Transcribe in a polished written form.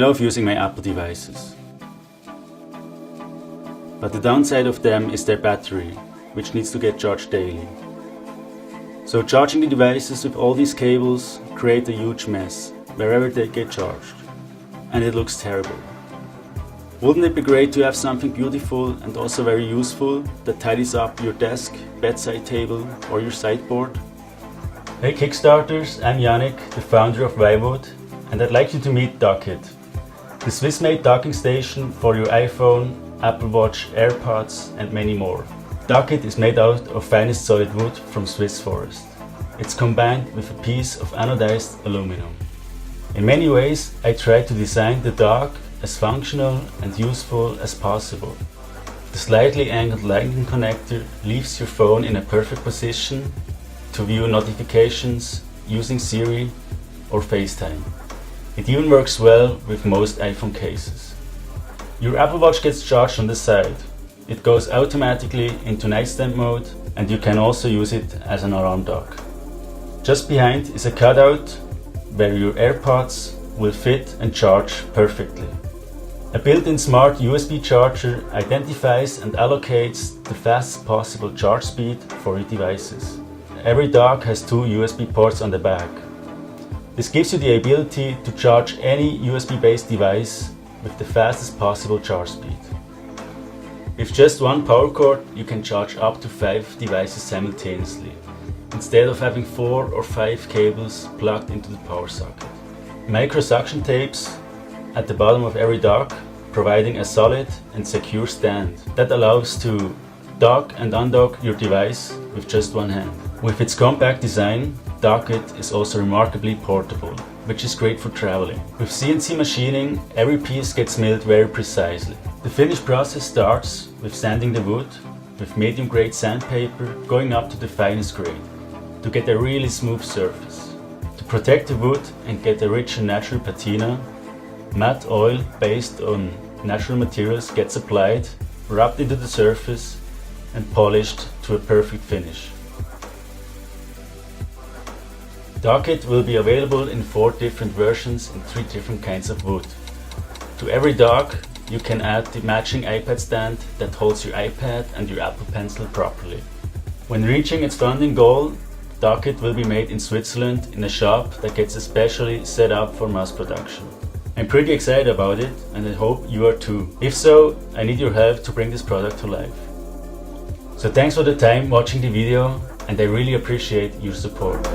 love using my Apple devices. But the downside of them is their battery, which needs to get charged daily. So charging the devices with all these cables create a huge mess wherever they get charged. And it looks terrible. Wouldn't it be great to have something beautiful and also very useful that tidies up your desk, bedside table or your sideboard? Hey Kickstarters, I'm Yannick, the founder of Wywood, and I'd like you to meet Dockit, the Swiss-made docking station for your iPhone, Apple Watch, AirPods and many more. Dockit is made out of finest solid wood from Swiss forest. It's combined with a piece of anodized aluminum. In many ways, I tried to design the dock as functional and useful as possible. The slightly angled lightning connector leaves your phone in a perfect position to view notifications using Siri or FaceTime. It even works well with most iPhone cases. Your Apple Watch gets charged on the side. It goes automatically into nightstand mode and you can also use it as an alarm dock. Just behind is a cutout where your AirPods will fit and charge perfectly. A built-in smart USB charger identifies and allocates the fastest possible charge speed for your devices. Every dock has 2 USB ports on the back. This gives you the ability to charge any USB-based device with the fastest possible charge speed. With just one power cord, you can charge up to 5 devices simultaneously, instead of having 4 or 5 cables plugged into the power socket. Micro suction tapes at the bottom of every dock, providing a solid and secure stand that allows to dock and undock your device with just one hand. With its compact design, Dockit is also remarkably portable, which is great for traveling. With CNC machining, every piece gets milled very precisely. The finish process starts with sanding the wood with medium grade sandpaper going up to the finest grade to get a really smooth surface. To protect the wood and get a rich and natural patina, matte oil based on natural materials gets applied, rubbed into the surface and polished to a perfect finish. Dockit will be available in 4 different versions in 3 different kinds of wood. To every dock you can add the matching iPad stand that holds your iPad and your Apple Pencil properly. When reaching its funding goal, Dockit will be made in Switzerland in a shop that gets especially set up for mass production. I'm pretty excited about it and I hope you are too. If so, I need your help to bring this product to life. So thanks for the time watching the video and I really appreciate your support.